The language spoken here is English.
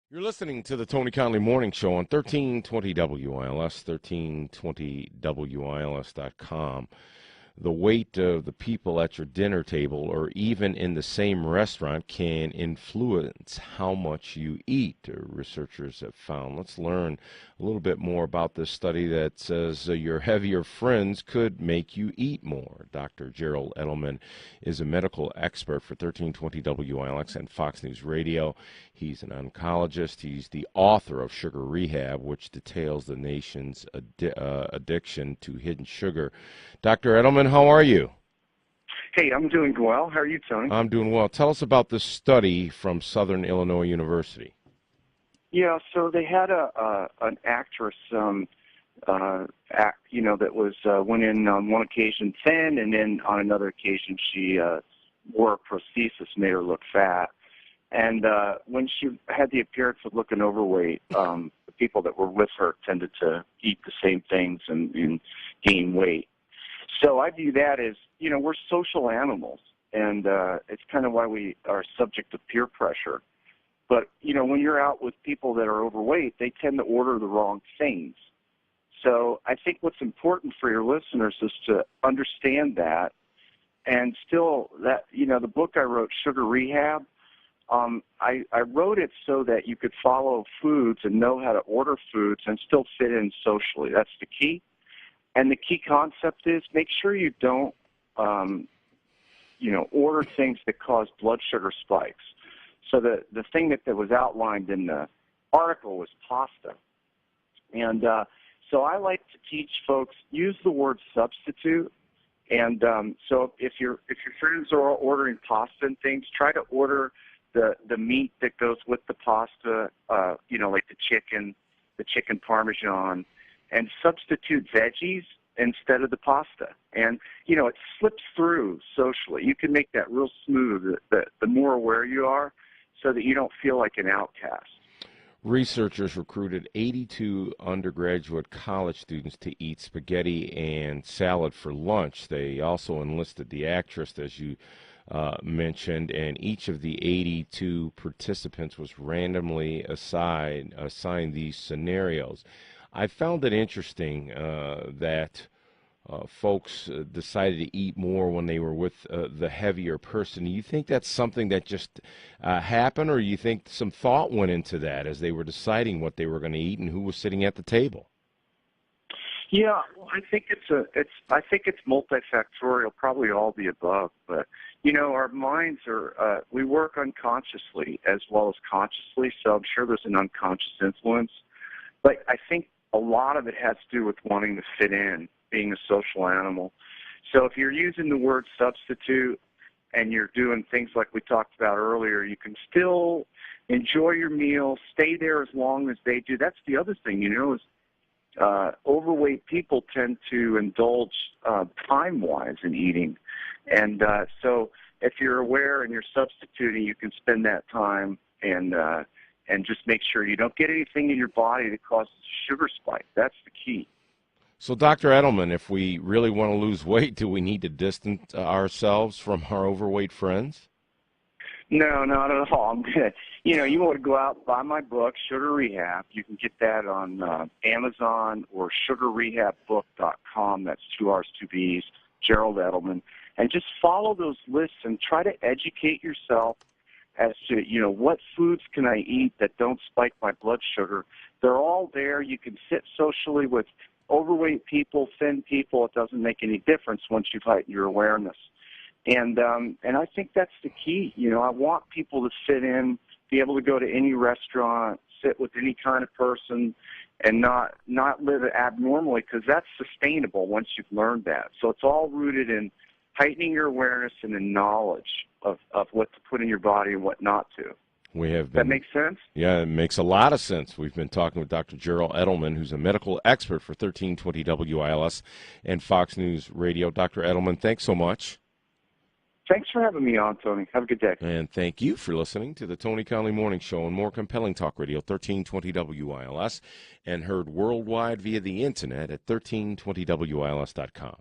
You're listening to the Tony Conley Morning Show on 1320 WILS, 1320WILS.com. The weight of the people at your dinner table or even in the same restaurant can influence how much you eat, researchers have found. Let's learn a little bit more about this study that says your heavier friends could make you eat more. Dr. Gerald Edelman is a medical expert for 1320 WILX and Fox News Radio. He's an oncologist. He's the author of Sugar Rehab, which details the nation's addiction to hidden sugar. Dr. Edelman, how are you? Hey, I'm doing well. How are you, Tony? I'm doing well. Tell us about this study from Southern Illinois University. Yeah, so they had an actress, that was went in on one occasion thin, and then on another occasion she wore a prosthesis, made her look fat. And when she had the appearance of looking overweight, the people that were with her tended to eat the same things and gain weight. So I view that as, we're social animals, and it's kind of why we are subject to peer pressure. But, when you're out with people that are overweight, they tend to order the wrong things. So I think what's important for your listeners is to understand that. And still, that the book I wrote, Sugar Rehab, I wrote it so that you could follow foods and know how to order foods and still fit in socially. That's the key. And the key concept is make sure you don't, order things that cause blood sugar spikes. So the thing that was outlined in the article was pasta. And so I like to teach folks, use the word substitute. And so if your friends are ordering pasta and things, try to order the meat that goes with the pasta, like the chicken parmesan, and substitute veggies instead of the pasta. And, it slips through socially. You can make that real smooth, the more aware you are, so that you don't feel like an outcast. Researchers recruited 82 undergraduate college students to eat spaghetti and salad for lunch. They also enlisted the actress, as you mentioned, and each of the 82 participants was randomly assigned these scenarios. I found it interesting that folks decided to eat more when they were with the heavier person. Do you think that's something that just happened, or do you think some thought went into that as they were deciding what they were going to eat and who was sitting at the table? Yeah, well, I think it's multifactorial, probably all the above. But our minds we work unconsciously as well as consciously, so I'm sure there's an unconscious influence. But I think a lot of it has to do with wanting to fit in, being a social animal. So if you're using the word substitute and you're doing things like we talked about earlier, you can still enjoy your meal, stay there as long as they do. That's the other thing, is overweight people tend to indulge time-wise in eating. And so if you're aware and you're substituting, you can spend that time and just make sure you don't get anything in your body that causes a sugar spike. That's the key. So, Dr. Edelman, if we really want to lose weight, do we need to distance ourselves from our overweight friends? No, not at all. I'm good. You want to go out and buy my book, Sugar Rehab. You can get that on Amazon or sugarrehabbook.com. That's 2 R's, 2 B's, Gerald Edelman. And just follow those lists and try to educate yourself as to, what foods can I eat that don't spike my blood sugar. They're all there. You can sit socially with overweight people, thin people. It doesn't make any difference once you've heightened your awareness. And I think that's the key. I want people to fit in, be able to go to any restaurant, sit with any kind of person, and not live abnormally, because that's sustainable once you've learned that. So it's all rooted in heightening your awareness and in knowledge of what to put in your body and what not to. That makes sense? Yeah, it makes a lot of sense. We've been talking with Dr. Gerald Edelman, who's a medical expert for 1320 WILS and Fox News Radio. Dr. Edelman, thanks so much. Thanks for having me on, Tony. Have a good day. And thank you for listening to the Tony Conley Morning Show on more compelling talk radio, 1320 WILS, and heard worldwide via the internet at 1320WILS.com.